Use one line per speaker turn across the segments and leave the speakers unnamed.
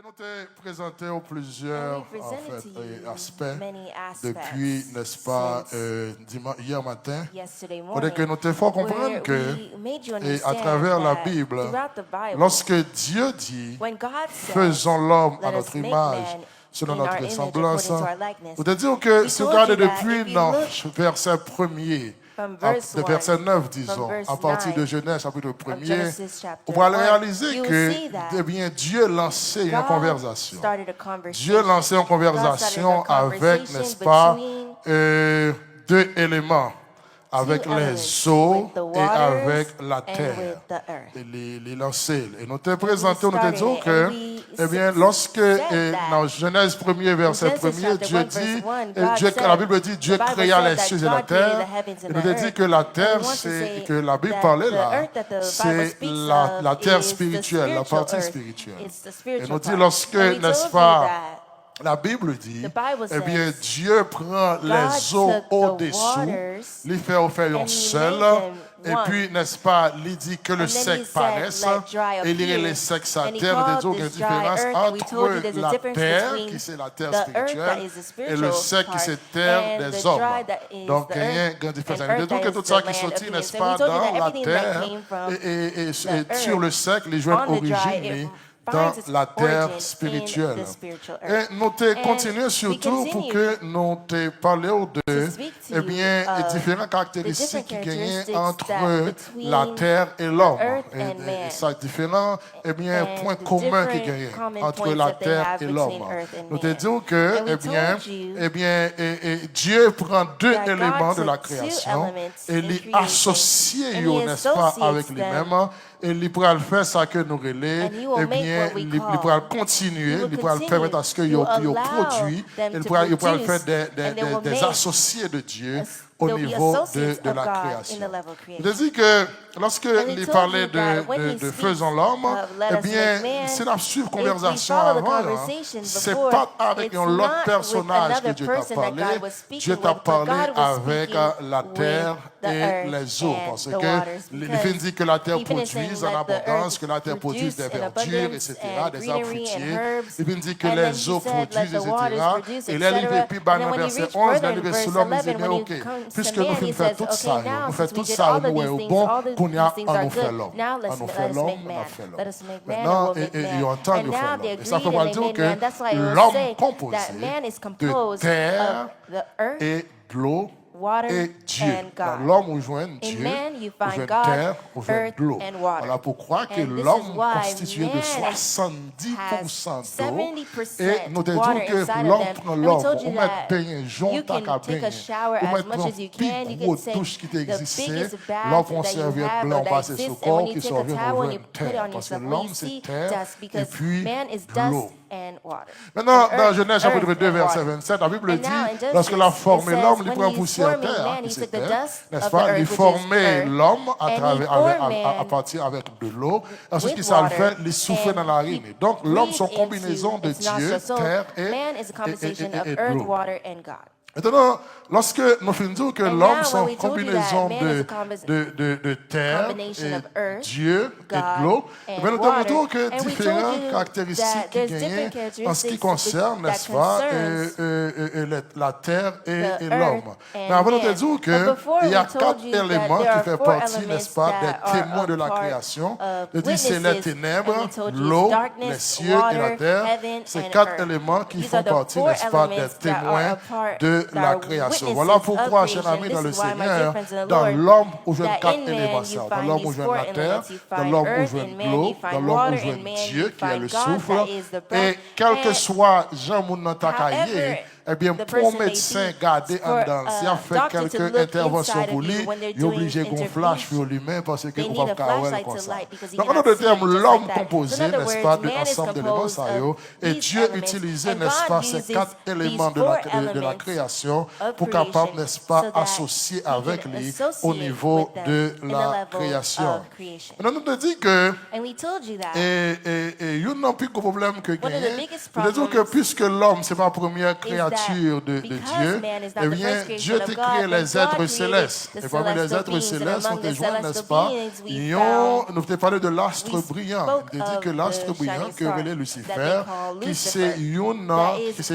Et nous t'ai présenté plusieurs aspects depuis, n'est-ce pas, hier matin. Pour que nous te fassions comprendre que, et à travers la Bible, lorsque Dieu dit, faisons l'homme à notre image, selon notre ressemblance, vous te dire que si vous regardez depuis dans le verset premier, de verset 9, disons, à partir de Genèse, chapitre 1er, on va réaliser que eh bien, Dieu lançait une conversation. Dieu lançait une conversation avec, n'est-ce pas, deux éléments, avec les eaux et avec la terre. Et les lancer. Et nous te présentons, nous te disons que, eh bien, lorsque, dans Genèse 1er, verset 1er, Dieu dit, la Bible dit, Dieu créa les cieux et la terre. Et nous te dit que la terre, c'est, que la Bible parlait là, c'est la terre spirituelle, la partie spirituelle. Et nous dit, lorsque, n'est-ce pas, la Bible dit, eh bien, Dieu prend les eaux au-dessous, les fait au un seul, et puis, n'est-ce pas, il dit que le sec paraisse, et il y a les secs à terre, nous disons qu'il y a une différence entre la terre, qui c'est la terre spirituelle, et le sec, qui c'est terre des hommes. Donc, il y a une grande différence. Nous disons que tout ça qui sortit, n'est-ce pas, dans la terre, et sur le sec, les joints origines, dans la terre spirituelle. Et nous te continuons surtout pour que nous te parlions de eh bien, différentes caractéristiques qui gagnent entre la terre et l'homme. Et ça différents eh bien, points communs qui gagnent entre la terre et l'homme. Nous te disons que eh bien, Dieu prend deux éléments de la création et les associe, n'est-ce pas, avec lui-même. Et il pourra le faire ça que nous relais, eh bien, il pourra continuer, il pourra le permettre à ce qu'il produit, il pourra le faire des associés de Dieu au niveau de la création. Je dis que lorsque il parlait de faisons l'homme, eh bien, c'est la suivre conversation avant. C'est pas avec un autre personnage que Dieu t'a parlé. Dieu t'a parlé avec la terre et les eaux. Parce que il dit que la terre produise en abondance, que la terre produise des verdures, etc., des arbres fruitiers. Il dit que les eaux produisent, etc. Et là, il veut puis dans verset 11, là, il veut sur l'homme, il dit, mais ok, puisque nous faisons tout ça, nous faisons tout ça, nous sommes bon, qu'on y a, on nous fait l'homme. On nous fait l'homme, on fait l'homme. Maintenant, ils entendent nous faire l'homme. Et ça peut dire que l'homme composé de terre et de l'eau et Dieu. Dans l'homme, on joint Dieu, on joint terre, on joint de l'eau. Voilà pourquoi que l'homme constitué de 70% d'eau. Et nous te disons que l'homme prend l'homme, on met baigner, jonte à baigner, on met prendre plus gros douche qui existait, l'homme prend serviette blanc passé sur le corps, qui servait au joint terre. Parce que l'homme, c'est terre, et puis l'eau. Maintenant, dans Genèse chapitre 2, verset 27, la Bible dit, lorsque la formé l'homme, il prend poussière terre, n'est-ce pas? Il formait l'homme à partir avec de l'eau. Ensuite, ce qu'il fait, il souffle dans la narine. Donc, l'homme, sont combinaison de Dieu, terre et de l'eau. Maintenant, lorsque nous finissons que l'homme sont combinaison de terre et Dieu et de l'eau, nous démontrons que différentes caractéristiques qui gagnent en ce qui concerne, n'est-ce pas, la terre et l'homme. Mais avant de dire qu'il y a quatre éléments qui font partie, n'est-ce pas, des témoins de la création. Je dis c'est les ténèbres, l'eau, les cieux et la terre. C'est quatre éléments qui font partie, n'est-ce pas, des témoins de la création. Voilà pourquoi, chers amis, dans le Seigneur, dans l'homme, on joue quatre éléments. Dans l'homme, on joue la terre, dans l'homme, on joue l'eau, dans l'homme, on joue Dieu, qui est le souffle. Et quel que soit Jean Mounantakaye, eh bien, pour un médecin garder en dedans, s'il a fait quelques interventions pour lui, il est obligé de flash pour lui-même parce qu'il ne peut pas faire comme ça. Donc, en d'autres termes, l'homme composé, n'est-ce pas, de l'ensemble d'éléments, et Dieu utilisait, n'est-ce pas, ces quatre éléments de la création pour capable, n'est-ce pas, associer avec lui au niveau de la création. Maintenant, nous te dit que, il y a un plus gros problème que gagner. Nous te disons que puisque l'homme, c'est ma première créature, nature de Dieu, eh bien, Dieu a créé les êtres célestes. Et parmi les êtres célestes, on te joint, n'est-ce pas? Nous te parlé de l'astre brillant. Il dit que l'astre brillant, que relève Lucifer, qui c'est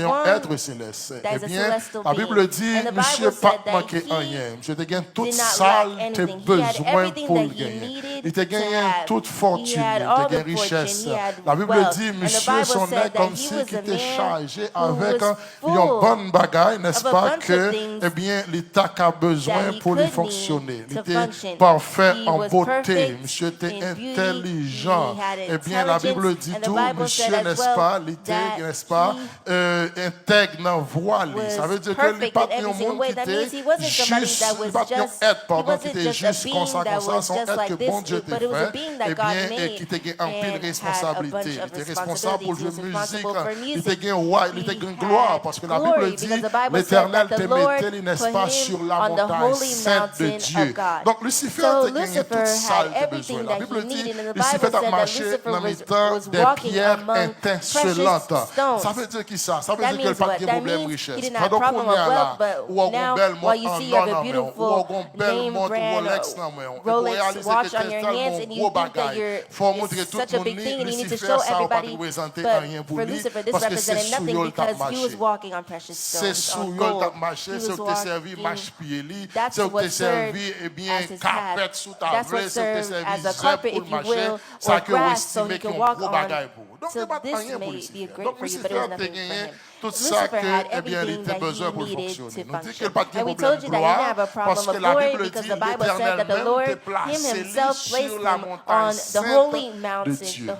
un être céleste. Eh bien, la Bible dit, monsieur pas manqué rien. Monsieur te gagne toute salle, tes besoins pour le gagner. Il te gagne toute fortune, il te gagne richesse. La Bible dit, monsieur, son est comme si qui était chargé avec une bonne bagaille, n'est-ce pas, que, eh bien, l'État a besoin pour lui fonctionner. Il était parfait en beauté, monsieur était intelligent. Eh bien, la Bible dit tout, monsieur, n'est-ce pas, l'était, n'est-ce pas, intègre dans voile. Ça veut dire que il n'y a pas de monde qui était juste, il n'y a pas de être, pardon, qui était juste comme ça, son être que bon Dieu t'a fait, eh bien, et qui t'a gagné en pile responsabilité. Il était responsable pour jouer musique, il t'a gagné gloire, parce que la Bible dit, l'Éternel te mettait, n'est-ce pas, sur la montagne sainte de Dieu. Donc, Lucifer t'a gagné toute salle de besoin. La Bible dit, Lucifer a marché dans le temps des pierres étincelantes. Ça veut dire qui ça? Ça veut dire qu'il n'y a pas de problème de richesse. Donc, on est là, ou on a un bel mot en or, ou on a un bel mot Rolex dans le pour réaliser que c'est tellement gros bagage. Il faut montrer tout le monde, Lucifer, ça n'a pas représenté rien pour lui, parce que c'est sous lui qui a marché. C'est sous lui qui a marché, c'est où tu servi marche-pied, c'est où tu servi, eh bien, carpette sous ta vraie, c'est où tu servi zèbre pour le marché, ça que vous estimez qu'il y a un gros bagage pour vous. Donc, il n'y a pas rien pour Lucifer. Donc, Lucifer a gagné tout ça que, eh bien, il a besoin pour fonctionner. Nous disons qu'il n'y a pas de problème de gloire, parce que la Bible dit l'Éternel même te place sur la montagne sainte de Dieu.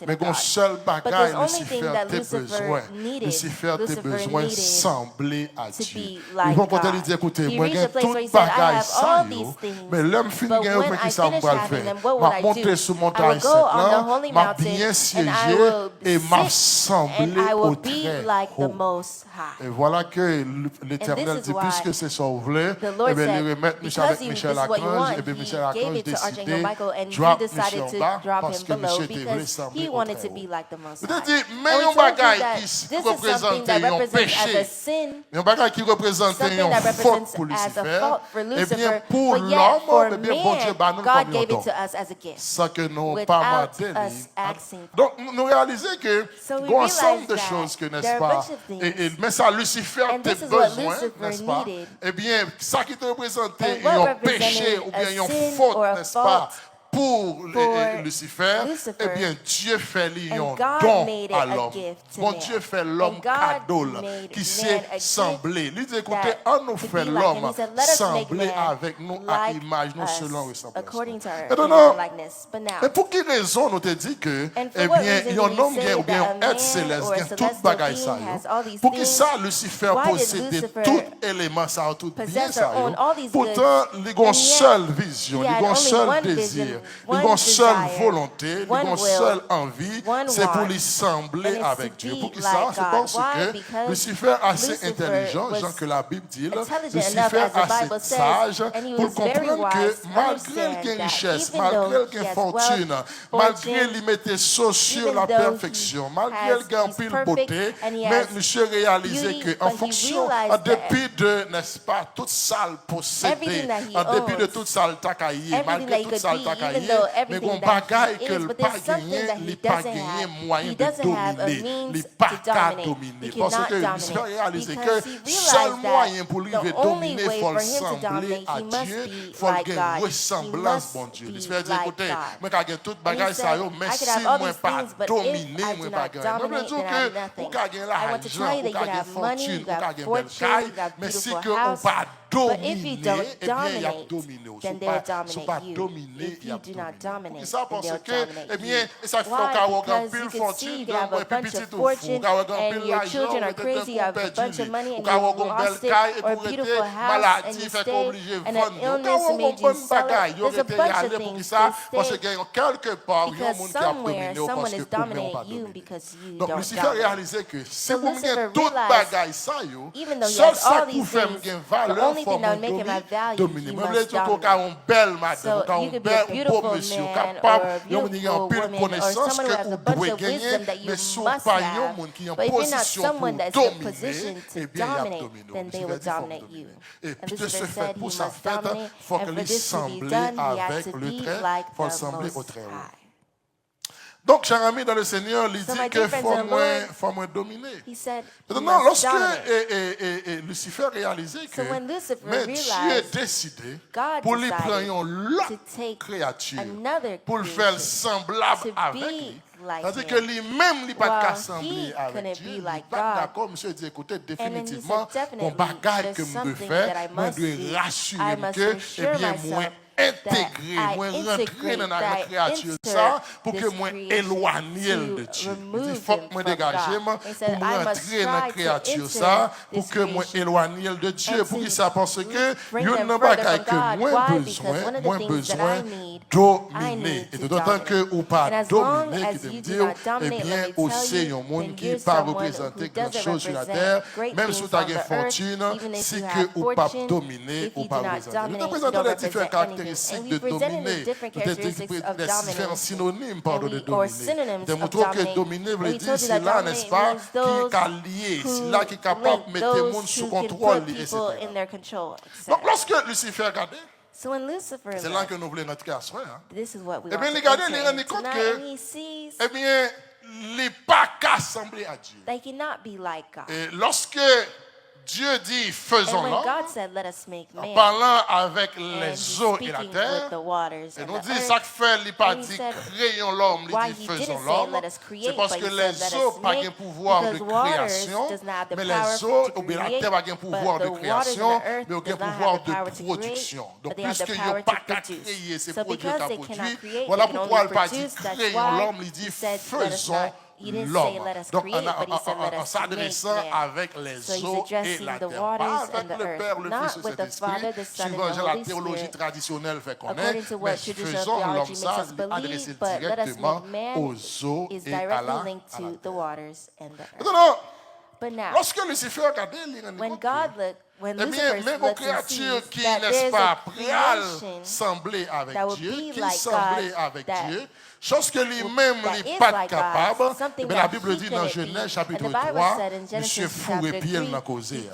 Mais qu'on seul bagaille, Lucifer tes besoins. Lucifer tes besoins sembler à Dieu. Ils vont peut-être lui dire, écoutez, moi, j'ai tout bagaille ça, mais l'homme finit gagne, qui ça va le faire? M'a monté sur montagne sainte là, m'a bien siégé et m'a semblé au très haut. Et voilà que l'Éternel dit, puisque c'est son volet, eh bien, il remet avec Michel Archange, et bien Michel Archange décidé de drop Michel bas, parce que Michel était voulu sembler au très haut. Il dit, mais un bagage qui représente un péché, un bagage qui représente une faute pour Lucifer, eh bien, pour l'homme, eh bien, bon Dieu, bah, nous comme un don. Ça que nous pas demandé. Donc, nous réalisons que, il y a un ensemble de choses que, n'est-ce pas, mais ça, Lucifer, tes besoins, n'est-ce pas? Eh bien, ça qui te représentait un péché ou bien une faute, n'est-ce pas? Pour Lucifer, eh bien, Dieu fait un don à l'homme. Bon Dieu fait l'homme cadeau qui s'est semblé. Il dit, écoutez, on nous fait l'homme sembler avec nous à image, nous selon ressemblance. Et pour quelle raison nous te dit que, eh bien, un homme ou bien un être céleste, il y a tout bagaille ça. Pour qui ça, Lucifer possède tout élément ça, tout bien ça. Pourtant, il y a une seule vision, il y a un seul désir. Ils ont une seule volonté, ils ont une seule envie, c'est pour lui sembler avec Dieu. Pour qui ça? C'est parce que Lucifer est assez intelligent, genre que la Bible dit, Lucifer est assez sage pour comprendre que malgré qu'il y ait richesse, malgré qu'il y ait fortune, malgré qu'il mette ça sur la perfection, malgré qu'il y ait pile beauté, mais monsieur réalisait qu'en fonction, en dépit de, n'est-ce pas, toute salle possédée, en dépit de toute salle takaïe, malgré toute salle takaïe, mais on bagaille que le pas gagné, il pas gagné moyen de dominer, il pas qu'à dominer. Parce que Lucifer réalise que seul moyen pour lui de dominer, il faut ressembler à Dieu, il faut gagner ressemblance bon Dieu. Lucifer dit, écoutez, moi j'ai gagné toute bagaille ça, mais si moi pas dominer, moi pas gagner. Je veux dire que pour gagner l'argent, pour gagner fortune, pour gagner belle caille, mais si que on pas dominer, eh bien, il y a dominé. Si on pas dominer, il y a dominé. C'est ça parce que, eh bien, ça fait qu'on a un pile fortune, un petit tout fou, qu'on a un pile l'argent, on a un perdu, qu'on a un bel caille, et pour être maladie, fait qu'on obligé de vendre. On a un bon bagage, on était allé pour ça, parce qu'il y a quelque part, il y a un monde qui a dominé, parce que pour nous, on pas dominé. Donc, Lucifer réalisait que si vous avez tout bagage ça, seul ça qui fait une valeur,
only thing that would make him have value, he must dominate. So you could be a beautiful man or a beautiful woman or someone who has a bunch of wisdom that you must have. But if you're not someone that's in a position to dominate, then they will dominate you. And Lucifer said he must dominate, and for this to be done, he had to be like the Most High.
Donc, cher ami dans le Seigneur, il dit que faut moins dominer. Maintenant, lorsque Lucifer réalisait que mais Dieu décidé pour lui prendre l'autre créature, pour le faire semblable avec lui, c'est-à-dire que lui-même, il n'est pas semblé avec Dieu, il n'est pas d'accord. Monsieur dit, écoutez, définitivement, mon bagage que je veux faire, je dois rassurer que, eh bien, moi, intégrer, moi rentrer dans la créature ça pour que moi éloigner de Dieu. Il faut que moi dégager pour rentrer dans la créature ça pour que moi éloigner de Dieu. Pour qui ça? Parce que il y a un bagage que moi besoin dominer. Et d'autant que ou pas dominer qui veut dire eh bien aussi un monde qui pas représenter quelque chose sur la terre, même si tu as une fortune, si que ou pas dominer ou pas représenter. Nous te présentons les différents caractéristiques de dominer, peut-être des différents synonymes pardon, de dominer. De montrer que dominer veut dire c'est là, n'est-ce pas, qui est lié, c'est là qui est capable de mettre le monde sous contrôle, etc. Donc lorsque Lucifer regardait, c'est là que nous voulons rentrer à soi. Eh bien, regardez, il rend compte que, eh bien, il n'est pas qu'à sembler à Dieu. Et lorsque Dieu dit faisons l'homme, en parlant avec les eaux et la terre, et nous dit ça que fait, il n'a pas dit créons l'homme, il dit faisons l'homme. C'est parce que les eaux n'ont pas un pouvoir de création, mais les eaux ou bien la terre n'a pas un pouvoir de création, mais un pouvoir de production. Donc puisqu'il n'y a pas qu'à créer ces produits qu'à produire, voilà pourquoi il n'a pas dit créons l'homme, il dit faisons l'homme. Donc en s'adressant avec les eaux et la terre, pas avec le Père, le Fils et le Saint-Esprit, suivant la théologie traditionnelle fait connaître, mais faisons l'homme ça, adressé directement aux eaux et à la terre. Maintenant, lorsque Lucifer regardait, eh bien, même aux créatures qui, n'est-ce pas, semblaient avec Dieu, qui semblaient avec Dieu, chose que lui-même n'est pas capable, mais la Bible dit dans Genèse chapitre 3, Monsieur fourré pied dans causé.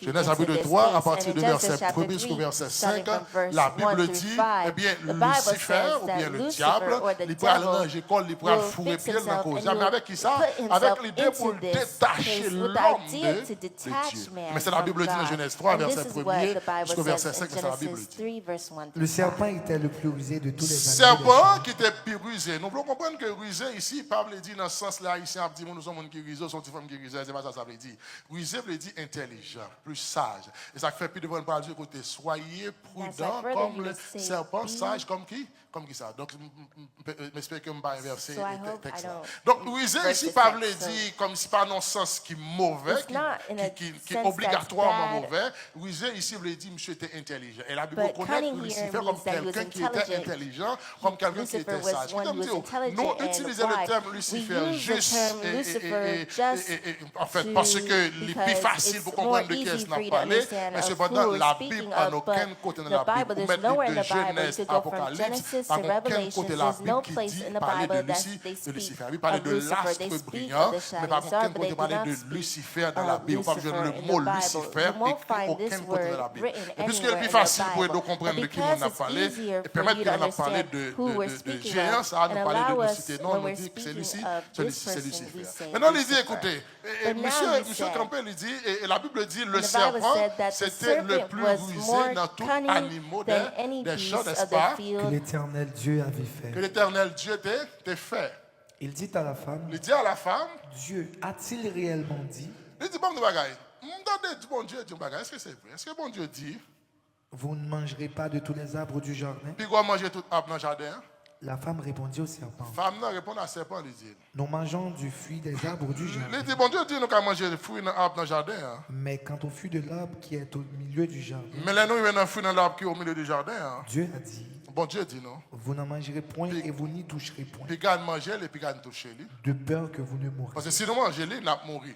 Genèse chapitre 3, à partir du verset 1 jusqu'au verset 5, la Bible dit, eh bien, Lucifer, ou bien le diable, il peut aller dans l'école, il peut fourrer pied dans causé. Mais avec qui ça? Avec l'idée pour détacher l'homme de Dieu. Mais c'est la Bible dit dans Genèse 3, verset 1 jusqu'au verset 5, c'est la Bible dit.
Le serpent était le plus rusé de tous les
animaux. Serpent qui était plus rusé. Nous pouvons comprendre que rusé ici, pas veut dire dans ce sens-là, ici, on dit nous sommes des gens qui rusent, sont des femmes qui rusent, c'est pas ça, ça veut dire. Rusé veut dire intelligent, plus sage. Et ça fait plus de bonne parole du côté, soyez prudents comme le serpent, sage comme qui? Comme qui ça? Donc, j'espère que je ne vais pas inverser le texte. Donc, rusé ici, pas veut dire comme si pas dans le sens qui est mauvais, qui est obligatoirement mauvais. Rusé ici veut dire monsieur était intelligent. Et la Bible connaît Lucifer comme quelqu'un qui était intelligent, comme quelqu'un qui était sage. Nous utilisons le terme Lucifer juste en fait parce que c'est plus facile pour comprendre de qui est-ce qu'on a parlé, mais cependant la Bible en aucun côté dans la Bible, pour mettre de Genèse, Apocalypse, en aucun côté de la Bible qui dit parler de Lucifer. Il parle de l'astre brillant, mais par aucun côté parler de Lucifer dans la Bible. Pas besoin le mot Lucifer écrit aucun côté de la Bible. Et puisque c'est plus facile pour nous comprendre de qui on a parlé, et permettre qu'on a parlé de géant, ça a nous parler de Lucifer. Non, on nous dit que c'est Lucifer. Maintenant, il dit, écoutez, monsieur Campbell, il dit, et la Bible dit, le serpent, c'était le plus rusé dans tout animal des champs, n'est-ce pas?
Que l'Éternel Dieu avait fait.
Que l'Éternel Dieu t'ait fait.
Il dit à la femme,
Dieu
a-t-il réellement dit?
Il dit, bon, de bagaille. Bon Dieu dit, est-ce que c'est vrai? Est-ce que bon Dieu dit?
Vous ne mangerez pas de tous les arbres du jardin?
Puis quoi manger tout arbre dans le jardin?
La femme répondit au serpent.
Femme répond à serpent, il dit.
Nous mangeons du fruit des arbres du jardin.
Il dit, bon Dieu dit, nous allons manger des fruits dans l'arbre dans le jardin.
Mais quant au fruit de l'arbre qui est au milieu du jardin.
Mais là, nous, il y a un fruit dans l'arbre qui est au milieu du jardin.
Dieu a dit.
Bon Dieu dit, non.
Vous n'en mangerez point et vous n'y toucherez point.
Puis garde manger et puis garde toucher.
De peur que vous ne mouriez.
Parce que si nous mangeons, nous allons mourir.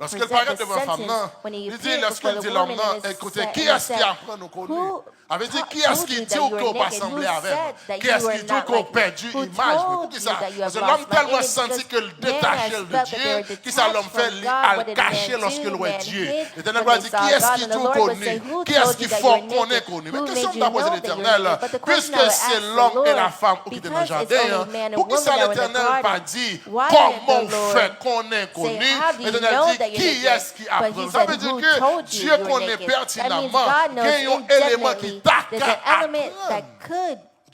Lorsqu'il
present
paraît
the
devant femme,
sentence, when he
il dit,
appeared
lorsqu'il
before
dit
the
l'homme,
woman and
écoutez,
it
qui
said,
est-ce qui apprend nous connu?
who
Avait dit, qui est-ce
told
qui
you
dit
that you
qu'on
were
pas
naked?
semblé
Who
avec?
said that
Qui
you
est-ce
were
qui dit
not
qu'on
like me?
perdu
Who
image? Mais pour
told
qui
you
ça?
that you
Parce
have
que l'homme
lost my
tellement
image?
senti
Because
que le
man
détaché
has
de
felt that they were
Dieu, qui ça l'homme
detached
fait,
from
il
God.
a
What did
caché
man
lorsqu'il
do?
voit
Man
Dieu.
hid
L'Éternel
when
va
they
dire,
saw
qui est-ce
God.
qui
And the
tout
Lord would say,
connu?
who
Qui est-ce
told
qui
you that you
fort
were
connaît
naked?
connu? Mais
Who
question
made
que
you
t'a posé
know that you were
l'Éternel,
naked? But the question
puisque
I would
c'est
ask the
l'homme et la
Lord,
femme qui étaient dans le
because it's
jardin,
only man and
pour qui
woman
ça
that were in the
l'Éternel pas
garden,
dit,
why
comment
didn't the
on fait
Lord
qu'on est
say,
connu?
how do you
L'Éternel
know
dit,
that you're
qui est-ce
naked?
qui
But
apprend?
he
Ça
said,
veut dire
who
que
told you
Dieu
you were
connaît
naked? That means
pertinemment
God knows
qu'il y a un élément qui
indefinitely
t'a
there's an element that could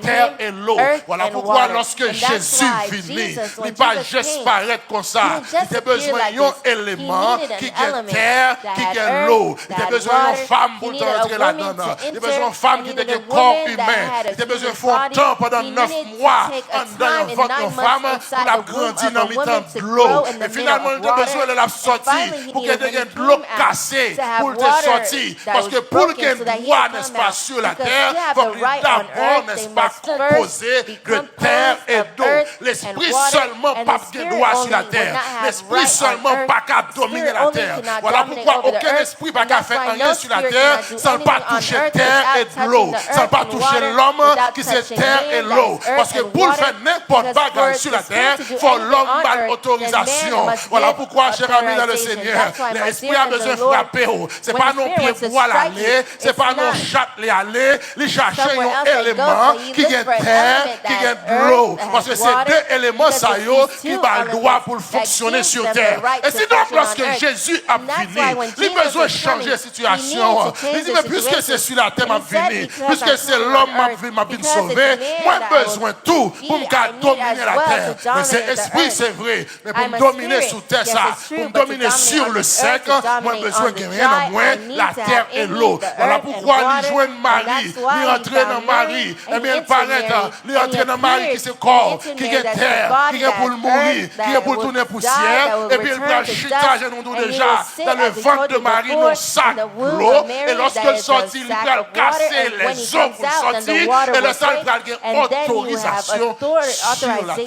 terre et l'eau. Voilà pourquoi lorsque Jésus venu, il n'est pas juste paraître comme ça. Il a besoin d'un élément qui est terre, qui est l'eau. Il a besoin d'une femme pour entrer là-dedans. Il a besoin d'une femme qui est un corps humain. Il a besoin de faire un temps pendant 9 mois dans le ventre de femme pour la grandir dans le temps de l'eau. Et finalement, il a besoin de la sortie pour qu'il y ait de l'eau cassée pour te sortir. Parce que pour qu'il y ait droit, n'est-ce pas, sur la terre, il faut qu'il d'abord, n'est-ce pas, composé de terre et d'eau. L'esprit seulement pas de droit sur la terre. L'esprit l'esprit seulement pas qu'à dominer la terre. Voilà pourquoi aucun esprit pas qu'à faire rien sur la terre sans pas toucher terre et de l'eau. Sans pas toucher l'homme qui c'est terre et l'eau. Parce que pour faire n'importe quoi sur la terre, il faut l'homme par autorisation. Voilà pourquoi, cher ami dans le Seigneur, l'esprit a besoin de frapper. Ce n'est pas nos pieds pour aller, ce n'est pas nos chattes les aller, les chercher un élément qui est terre, qui est de l'eau. Parce que c'est deux éléments qui ont le droit pour fonctionner sur terre. Et c'est donc lorsque Jésus a fini, il a besoin de changer la situation. Il dit, mais puisque c'est sur la terre m'a fini, puisque c'est l'homme m'a venu sauver, moi j'ai besoin de tout pour me dominer la terre. Mais c'est esprit, c'est vrai. Mais pour me dominer sur terre, ça, pour me dominer sur le sec, moi j'ai besoin de rien en moins, la terre et l'eau. Voilà pourquoi il joint Marie, il entre dans Marie, et bien il paraît, il entre dans Marie qui se corps, qui est terre, qui est pour le mourir, qui est pour tourner poussière, et puis il prend chutage et nous déjà dans le ventre de Marie, nos sacs l'eau, et lorsqu'elle sortit, il va casser les os pour sortir, et le sang va avoir autorisation sur la terre.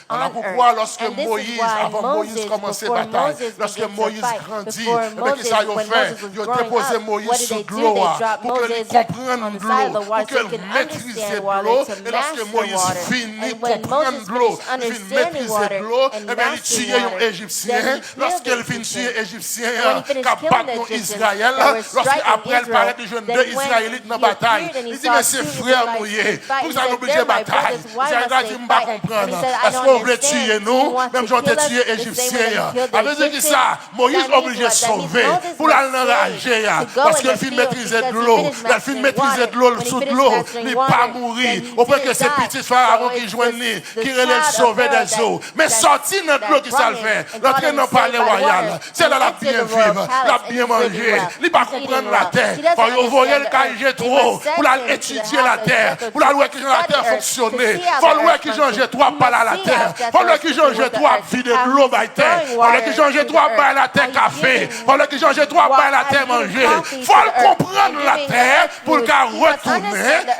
Voilà pourquoi lorsque Moïse, avant Moïse commençait la bataille, lorsque Moïse grandit, et bien qu'il s'est fait, il a déposé Moïse sur l'eau, pour qu'il comprenne l'eau, pour qu'il maîtrise l'eau, et lorsque Moïse finit comprendre l'eau, il finit maîtriser l'eau, et bien il tue un Égyptien, lorsqu'il finit tuer un Égyptien, qui battu Israël, lorsqu'après elle paraît de jeunes deux Israélites dans la bataille, il dit, mais c'est frère mouillé, vous avez obligé de bataille. Israël a dit, je ne peux pas comprendre. Est-ce qu'on voulait tuer nous, même si on t'a tué Égyptien? Avec dire que ça, Moïse est obligé de sauver pour l'enrager, parce qu'il finit maîtriser de l'eau, il finit maîtriser de l'eau sous l'eau, il ne pas mourir, au point que ces petits pharaons qui joignent, qui relèvent sauver des eaux. Mais sortir dans l'eau qui ça le fait, l'entrée dans le palais royal, c'est là la bien vivre, la bien manger, il ne pas comprendre la terre. Quand vous voyez le KIG trop, pour étudier la terre, pour la loi qui la terre fonctionner, pour la loi qui change toi pas à la terre, pour la loi qui change toi vider de l'eau by terre, pour la loi qui change toi pas la terre café, pour la loi qui change toi pas la terre manger. Il faut comprendre la terre pour qu'elle retourne,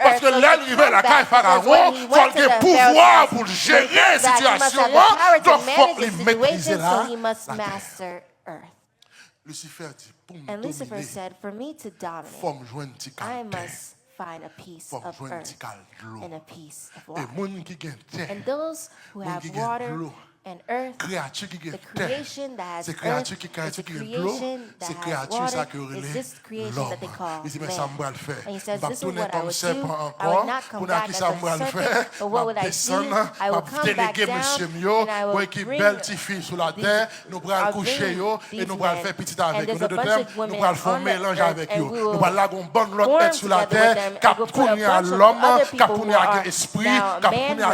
parce que l'arrivée à la caille pharaon, il faut qu'il ait pouvoir pour gérer la situation, donc il faut les maîtriser là. Lucifer dit, pour me dominer, il faut me joindre un petit
find a piece of earth and a piece of
et
water. And those who have water and earth, the creation that has earth, the creation that has water, is this creation that they call man. And he says, this is what I would do. I would not come back as a serpent, but what would I do? I will come back down and I will bring I'll bring these men. And there's a bunch of women on the earth, and we will form together with them, and we'll put a bunch of other people who are now man who have spirit, and now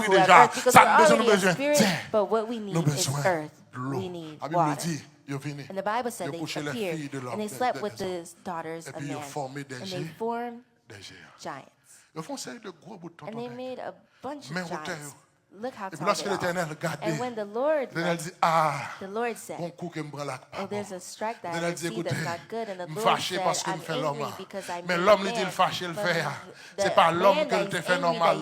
who have earth, because we're already a spirit, but what we need is earth. We need water. And the Bible said they appeared, and they slept with the daughters of man, and they formed giants. And they made a bunch of giants. Look how tall they are. And when the Lord said, oh, there's a strike that I see that's not good. And the Lord said, I'm angry because I made man.
C'est pas l'homme que te fait normal,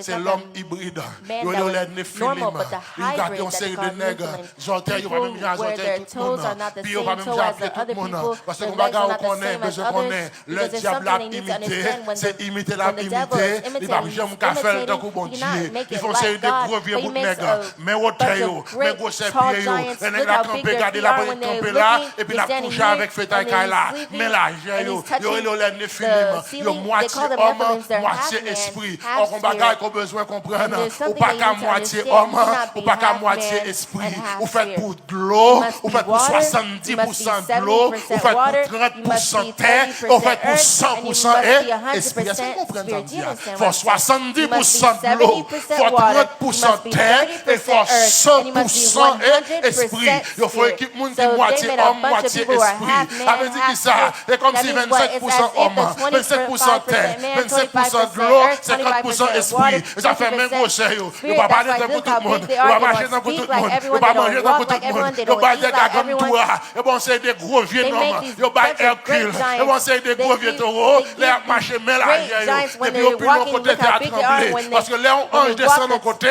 c'est l'homme hybride. Il y a les néphilim. Il y a une série de nègres. J'entends, il y a même gens qui ont tout le monde. Puis il y a même gens qui ont tout le monde. Parce que comme on connaît, besoin connaît, le diable l'a imité, c'est imiter l'a imité. Il va jamais faire tant que bon Dieu. Ils font série de gros vieux boucs nègres. Mais au taillot, mais gros serpiers, les nègres la campé, regardez la bonne campé là, et puis la couche avec Fetaï là. Mais là, il y a les néphilim. Il y a moitié homme, moitié esprit. On bagaille qu'on besoin comprendre. Ou pas qu'à moitié homme, ou pas qu'à moitié esprit. Ou faites pour de l'eau, ou faites pour 70% de l'eau, ou faites pour 30% terre, ou faites pour 100% esprit. Est-ce que vous comprenez ça? Il faut 70% de l'eau, il faut 30% terre, et il faut 100% esprit. Il faut équipe monde qui moitié homme, moitié esprit. Ça veut dire que ça, c'est comme si 27% homme, 27% terre, 25% de l'eau, 50% esprit. Et ça fait même gros sérieux. Il ne va pas parler dans tout le monde. Il ne va marcher dans tout le monde. Il ne va pas manger dans tout le monde. Il ne va pas dire comme toi. Il va c'est des gros vieux hommes. Il va pas Hercule. Il va c'est des gros vieux taureaux. Les marcher mélanger. Et puis au plus long côté, tu as tremblé. Parce que là, on ange descend de côté.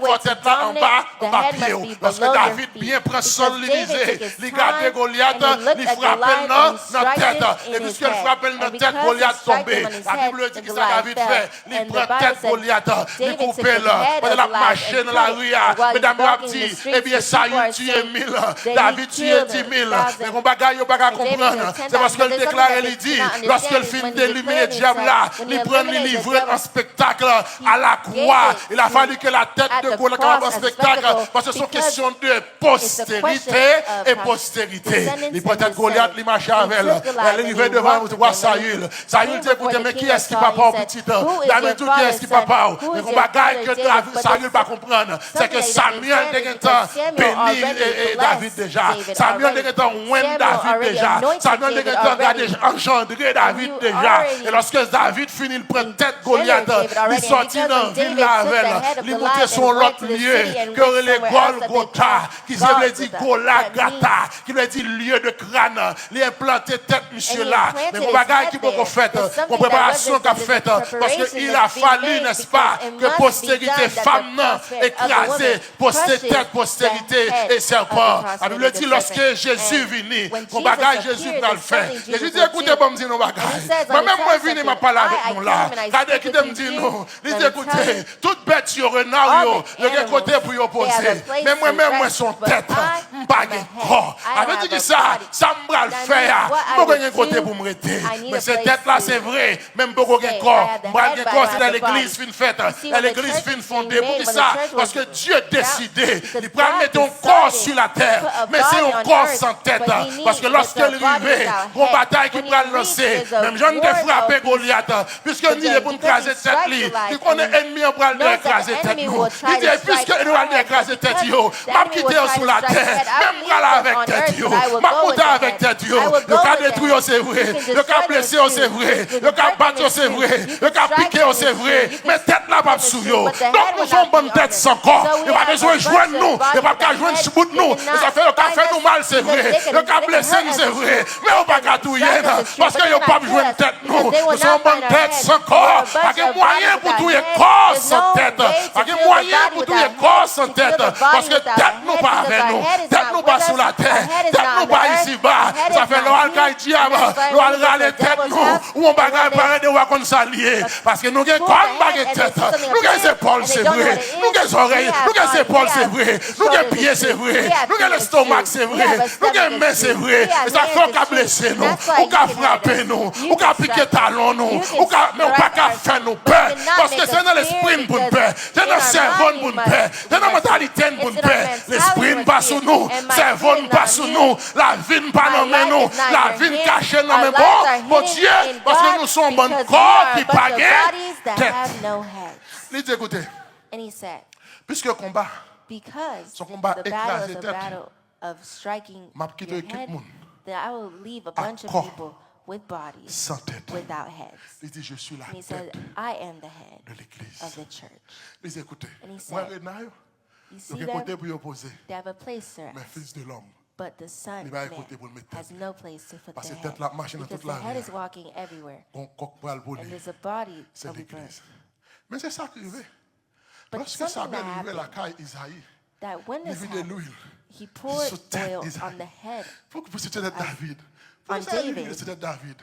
faut tête là en bas pied. Parce que David bien prend sol lisé, il garde Goliath, il frappe dans la tête. Et puisqu'il frappe dans la tête, Goliath tombe. La Bible dit que ça David fait. Il prend tête Goliath, il coupe là, pendant la marche dans la rue. Mesdames et dit, eh bien, Saül tue 1000, David tue 10 000. Mais on bagaille, on va comprendre. C'est parce qu'elle déclare, elle dit, lorsqu'elle finit d'éliminer le diable là, il prend le livre en spectacle à la croix. Il a fallu que la tête de Goliath soit en spectacle, parce que c'est une question de postérité et postérité. Il prend tête Goliath, il marche avec elle. Elle est arrivée devant le roi Saül. Saül dit, écoutez, mais qui est-ce qui va pas petit temps. David tout est-ce qui papa. Mais qu'on bagaille que Samuel pas comprendre. C'est que Samuel de temps béni David déjà. Samuel de temps oint David déjà. Samuel de temps regardé engendré David déjà. Et lorsque David finit le prendre tête Goliath, il sortit dans ville Lavel, il montait sur l'autre lieu que les Golgotha, qui se veut dire Golagata, qui veut dire lieu de crâne. Il a implanté tête monsieur là. Mais mon bagage qui peut faire, mon préparation qu'a faite, parce qu'il a fallu, n'est-ce pas, que postérité femme écrasée, tête, postérité et serpent. La Bible dit lorsque Jésus venu, mon bagage Jésus va le faire. Jésus dit écoutez, bon me dire nos bagages. Moi-même, moi venu, m'a parlé avec nous là. Regardez qui me dit nous. Il dit écoutez, toute bête sur renard, il y a un côté pour y opposer. Mais moi-même, moi son tête, pas de corps. Avec dit ça me va le faire. Je n'ai pas un côté pour me rester. Mais cette tête-là, c'est vrai. Même pour aucun corps. Moi, un corps, c'est dans l'église fin faite. Dans l'église fin fondée. Pour qui ça? Parce que Dieu a décidé. Il peut mettre un corps sur la terre. Mais c'est un corps sans tête. Parce que lorsqu'il arrive, une bataille qui peut le lancer. Même Jean de frapper Goliath. Puisque dit pour écraser tête. Il connaît ennemi en bras de écraser tête. Il dit, puisque nous allons écraser tête, m'a quitté sur la terre. Même bras avec tête. M'a monté avec tête. Le cas détruire, c'est vrai. Le cas blessé, c'est vrai. Le cas battu, c'est vrai. Le cas piqué, c'est vrai. Mais tête là, pas sous yo. Donc nous sommes bonne tête sans corps. Il n'y a pas besoin de joindre nous. Il n'y a pas qu'à joindre ce bout de nous. Ça fait le cas fait nous mal, c'est vrai. Le cas blessé, c'est vrai. Mais on va pas tout yen. Parce qu'il n'y a pas besoin de tête nous. Nous sommes bonne tête sans corps. Pas de moyen pour tout les corps sans tête. Pas de moyen pour tout les corps sans tête. Parce que tête nous pas avec nous. Tête nous pas sous la terre. Tête nous pas ici bas. Ça fait l'oral diable. L'oral râler tête nous. Ou on bagaille paraît de voir qu'on s'allie. Parce que nous avons comme baguette tête. Nous avons épaules, c'est vrai. Nous avons oreilles. Nous avons épaules, c'est vrai. Nous avons pieds, c'est vrai. Nous avons l'estomac, c'est vrai. Nous avons main, c'est vrai. Et ça fait qu'on blesser nous. Ou qu'on frapper nous. Ou qu'on piquer talon nous. Mais on pas qu'à faire nous peur. Parce que c'est dans l'esprit pour nous peur. C'est dans le cerveau pour nous peur. C'est dans la mentalité pour nous peur. L'esprit n'est pas sous nous. Le cerveau n'est pas sous nous. La vie n'est pas dans nous. La vie cachée dans mes bon Dieu. Parce que nous sommes bon corps qui pagaient tête. Il dit écoutez. Puisque le combat, son combat écrasé tête, m'a quitté tout le monde.
I will leave a bunch of people with bodies
sans tête.
Without heads.
Il dit je suis la
and he
tête
said, I am the head
de l'église.
of the church.
Il dit écoutez,
And he said,
moi Renaud,
you see them, they have a place, sir.
Mais fils de l'homme.
But the son
Man
has no place to put
Parce
their
que tête la
head.
marche dans
Because
toute la
the head
vie.
is walking everywhere.
And
And there's a body
c'est
of birth.
l'église. Mais c'est ça qui arrive.
But
Lorsque ça
something
vient arriver la
happened,
caille Isaïe,
that when
il
this
vit de
happened,
l'huile.
he poured
Sur tête
oil
Isaïe.
on the head
Faut que vous citiez David.
on
Pourquoi ça
David.
c'était David?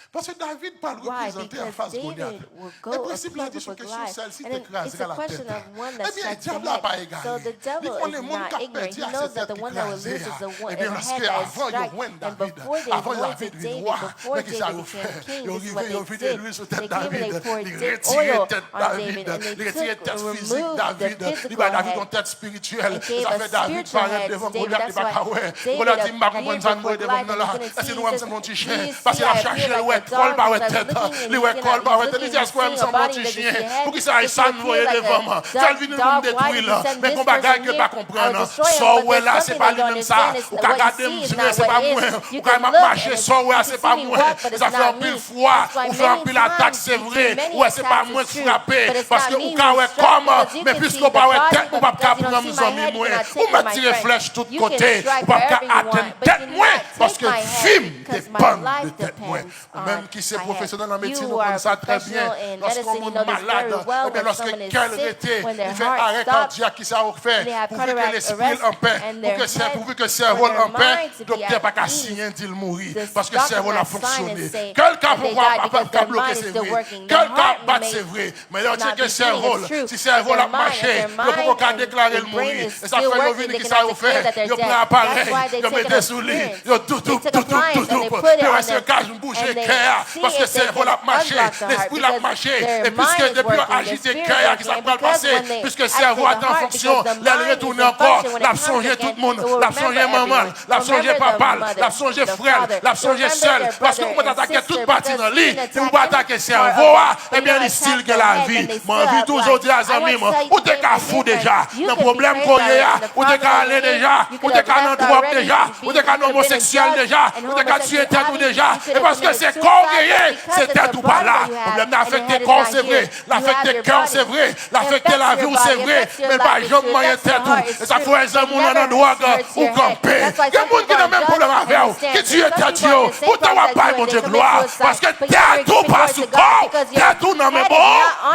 Parce que David parle
Why?
représenter en
Because
face
David
Goliath.
will go
Le
and
principe là
plead
dit sur
before
question
Goliath.
celle-ci
And then it's
t'écraseras
a
la
question
tête.
of one
Eh
that
bien, le
strikes the
diable n'a pas
head.
égaré.
So the devil
Il connaît
is
monde
not
qui a
ignorant.
perdu
He
à
knows
cette
that
tête
the one that will lose is the one
Eh
the
bien,
head
lorsque
that is
avant,
struck.
il oint
And
David.
before they
Avant,
anointed
David
David,
roi.
before
Mais qui ça
David
a
became
fait?
king,
Ils ont
this is what
rivé, ils ont
they
vidé
did.
l'huile sur
They
tête
came and
David.
they poured
Ils
oil
retiraient tête
on
David.
David, and they
Ils retiraient
took
tête
and
physique
removed
David.
the
Il
physical
va David
head
en tête spirituelle.
and gave
Ça
a
fait David
spiritual
paraître
head
devant
to David.
Goliath. Il
That's
va
why
ouais.
David
Goliath dit, m'a
appeared
comprendre ça,
before
devant
Goliath,
nous là.
and he
Est-ce que nous
couldn't
avons
see.
mon petit
Do
chien?
you
Parce
see
qu'il a
I
cherché
appear
le
like
ouais
a
col
dog
par
because I'm
tête.
looking and
Le
he's
ouais col par tête. Il
looking
dit, est-ce
and
qu'on aime
seeing
ça
a
mon
body
petit
that you
chien?
see a head?
Pour qu'il s'arrête
Does
ça,
he
nous
appear
voyez
like
devant
a
moi. Ça vient nous
dog? Why
détruire
did
là.
you send
Mais
this
qu'on
person
bagaille que
here?
pas
I will
comprendre.
destroy him,
So
but
ouais
there's
là, c'est
something
pas
that you
lui-même ça.
understand is
Ou
what
qu'à
you
regarder
see
me
is
dire,
not
c'est
what
pas
it
moi.
is.
Ou
You
qu'à
can
m'a
look
marché,
and
so ouais,
you
c'est
can
pas
see me
moi.
walk, but it's
Ça fait
not
un pile
me.
fois.
That's why
Ou fait un
many
pile attaque,
times
c'est vrai.
many
Ouais, c'est pas
attacks
moi
is
qui
true,
frappé.
but it's
Parce
not
que
me
ou
who
qu'à ouais
struck,
comme,
because you
mais
can
puisqu'on
see the
pas ouais
body,
tête,
but
ou pas
because you
prendre
don't see
mes
my
amis
head, you
moi.
cannot
Ou
take
me
my
tirer
friend.
flèche tout
You can
côté.
strike
Ou pas
wherever you
atteindre
want, but
tête
you
moi.
cannot
Parce
take
que
my head,
film
because my
dépend de
life
tête moi.
depends
Même qui c'est
on my
professionnel en
head.
médecine,
You
nous
are
connaissons ça très
professional
bien.
in
Lorsqu'on
medicine, you know
est
this very
malade,
well.
eh bien,
When
lorsque
someone is
cœur
sick,
arrêté,
when their
il fait
heart
arrêt
stops,
cardiaque qui ça fait,
they have
pourvu que
cardiac
l'esprit
arrest
en paix,
and their
pourvu que le
head,
cerveau
for their
en paix,
mind to be
docteur
at
pas qu'à
ease.
signer dit le mourir,
The
parce que le
doctor
cerveau a
cannot
fonctionné.
sign and say
Quelqu'un
that
pour
they
voir
died because
pas
their
bloquer,
mind is
c'est
still
vrai.
working. Their
Quelqu'un
heart
bat,
may
c'est vrai. Mais là,
not
tu sais
be
que le
beating,
cerveau,
it's true.
si le cerveau
Their
a
mind,
marché,
their
il ne peut
mind
pas
and
déclarer le
their brain
mourir.
is
Et ça
still
fait
working,
le
they
qui
cannot
ça
declare
fait.
that they're
Il prend
dead.
appareil,
That's why they
il
take
met
an
des souliers,
appearance.
il tout,
They took appliance and they put it
puis
on
c'est
them.
cage bouché, cœur, parce que c'est pour la marcher, l'esprit l'a marché, et puisque depuis agité cœur qui s'est passé, puisque le cerveau est en fonction, l'aile retourne encore, l'a songé tout le monde, l'a songé maman, l'a songé papa, l'a songé frère, l'a songé seul, parce que vous pouvez attaquer toute partie dans le lit, et vous pouvez attaquer le cerveau, et bien il style que la vie. Moi, vie toujours dit à amis, ou t'es qu'à fou déjà, le problème qu'on y a, ou t'es qu'à aller déjà, ou t'es qu'à dans drogue déjà, ou t'es qu'à homosexuel déjà, ou t'es qu'à tuer tête ou déjà, et parce que c'est corps gagné, c'est tête ou pas là. Le problème d'affecter corps, c'est vrai, l'affecter cœur, c'est vrai, l'affecter la vie, c'est vrai, mais pas jamais moyen tête ou, et ça faut un homme ou dans drogue ou camper. Il y a des gens qui n'ont même problème avec vous, qui tuent tête ou, ou t'en vas pas, mon Dieu, gloire, parce que tête tout passe sous corps, tête tout non mais bon.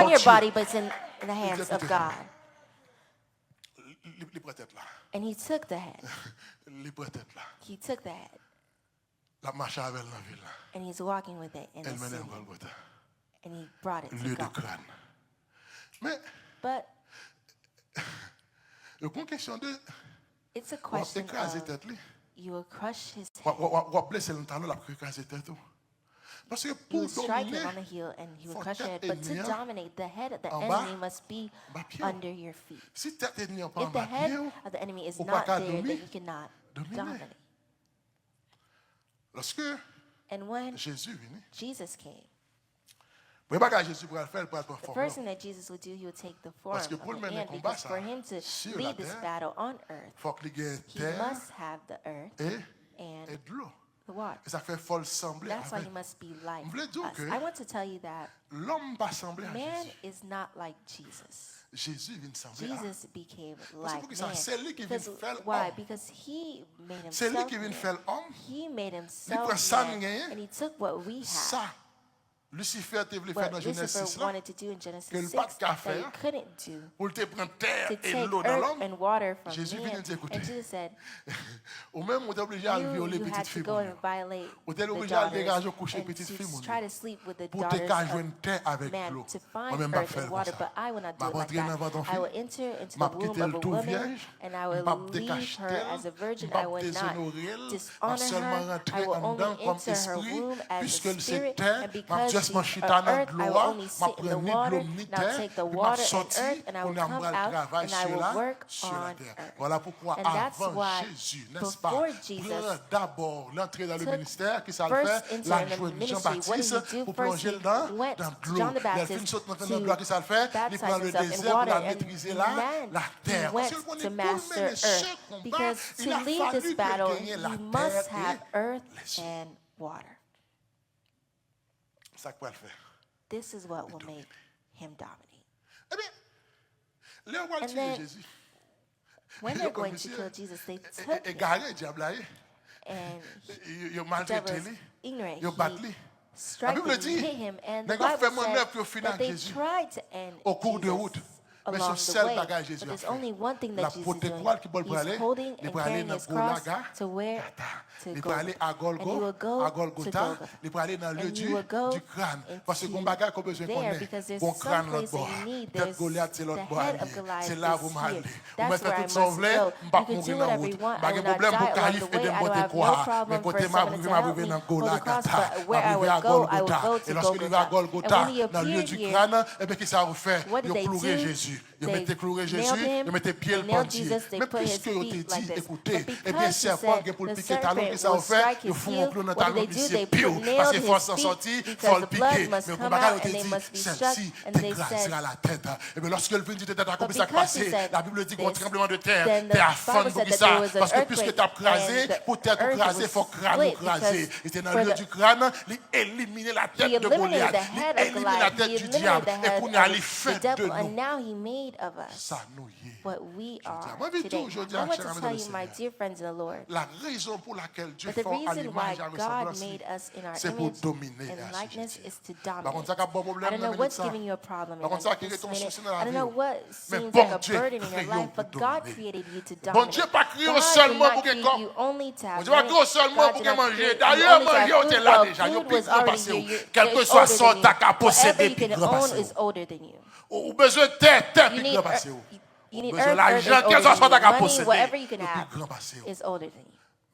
On your body, but it's in the hands of God. And he took the head. He took the head. And he's walking with it in the city. And he brought it to God. But it's a question of you will crush his head. You will strike him on the heel and he will crush your head. But to dominate, the head of the enemy must be under your feet. If the head of the enemy is not there, then you cannot dominate. And when Jesus came, the first thing that Jesus would do, he would take the form of a man, because for him to lead this battle on earth, he must have the earth and the water. That's why he must be like us. I want to tell you that man is not like Jesus. Jesus became like man. Because, why? Because he made himself man. He made himself man, and he took what we have.
Lucifer
What Lucifer wanted to do in Genesis 6 that he couldn't do, to take earth and water from man. And Jesus said, you had to go and violate the daughters and to try to sleep with the daughters of man to find earth and water, but I will not do it like that. I will enter into the womb of a woman and I will leave her as a virgin. I will not dishonor her. I will only enter her womb as a spirit, and because earth, I will only sit in the water, now take the water and earth, and I will come out and I will work on earth. And that's why before Jesus first entered in the ministry, what did he do? First he went to John the Baptist to baptize himself in water, and then he went to master earth. Because to lead this battle, you must have earth and water. This is what will make him dominate. And then, when they're going to kill Jesus, they took him. And the devil is ignorant. He struck him, hit him, and the Bible said that they tried to end Jesus along the way. But there's only one thing that Jesus is doing. He's holding and carrying his cross to where? To Golgotha. And he will go to Golgotha. And you will go into there because there's some place that you need. There's the head of Goliath is here. That's where I must go. You can do whatever you want. I will not die along the way. I don't have no problem for someone to help me hold the cross. But where I will go to Golgotha. And when he appeared here, what did they do?
Ils mettaient cloué Jésus, ils mettaient pied le pendier. Mais puisque ils te dit d'écouter, eh bien, serpent qui pour le piquer talon, qui ça fait, ils font un clou dans talon, puis c'est pire. Parce qu'il faut s'en sortir, il faut le piquer. Mais pour bagarre, ils te dit, celle-ci t'écrasera la tête. Et bien, lorsque le vin dit tête accompli, ça passé, la Bible dit qu'un tremblement de terre, t'es à fond pour ça. Parce que puisque t'as crasé, pour tête crasée, il faut crâne crasé. Et c'est dans le lieu du crâne, il élimine la tête de Goliath, il élimine la tête du diable. Et qu'on a les fait de nous.
Of us, what we are today. I want to tell you, my dear friends in the Lord, that the reason why God made us in our image and likeness is to dominate. I don't know what's giving you a problem in this minute. I don't know what seems like a burden in your life, but God created you to dominate. God did not create you only to have money. God did not create you only to have food. Food was already here. It's older than you. Whatever you can own is older than you.
Ou besoin de terre,
you need earth, money, whatever you can have is older than you.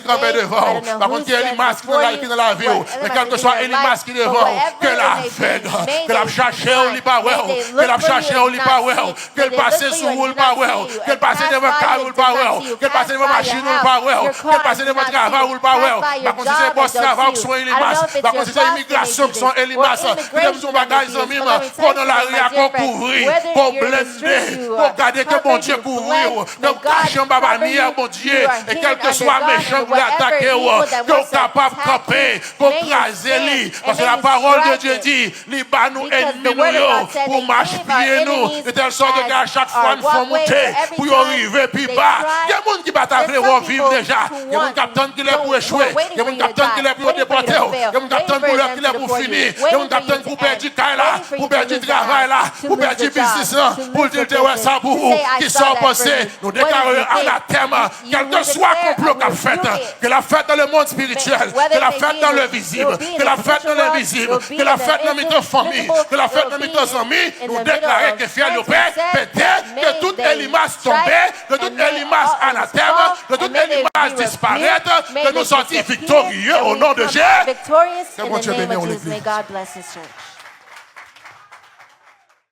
qui campait devant. Par contre, il y a Elimas qui est dans la vie. Mais quel que soit Elimas qui est devant, que la fête, que la cherche au lit pas well, que la cherche au lit pas well, qu'elle passe sous roule pas well, qu'elle passe devant car roule pas well, qu'elle passe devant machine roule pas well, qu'elle passe devant travail roule pas well. Par contre, c'est boss travail qui sont Elimas. Par contre, c'est immigration qui sont Elimas. Nous avons des bagages en mime pour dans la rue qu'on couvrir, pour blender, pour garder que bon Dieu couvrir, que cacher en baba hier, bon Dieu, et quel que soit méchant pour l'attaquer, que vous capable de camper, pour craser lui. Parce que la parole de Dieu dit, les bas nous ennemis pour marcher pied nous, de telle sorte que à chaque fois nous faut monter, pour y arriver plus bas. Il y a des gens qui battent avec vivre déjà. Il y a des gens qui attendent qu'il est pour échouer. Il y a des gens qui attendent qu'il est pour déporter. Ils nous attendent pour l'heure qu'il est pour finir. Ils nous attendent pour perdre du travail là, pour perdre du travail là, pour perdre du business là, pour dire ouais ça pour vous qui sont passés. Nous déclarons anathème, quel que soit complot qu'a fait, que la fête dans le monde spirituel, que la fête dans le visible, que la fête dans l'invisible, que la fête dans notre famille, que la fête dans nos amis, nous déclarons que fier le Père, peut-être que toute l'image tombée, que toute l'image anathème, que toute l'image disparaître, que nous sortions victorieux au nom de Jésus.
Victorious in the name of Jesus. May God bless His church.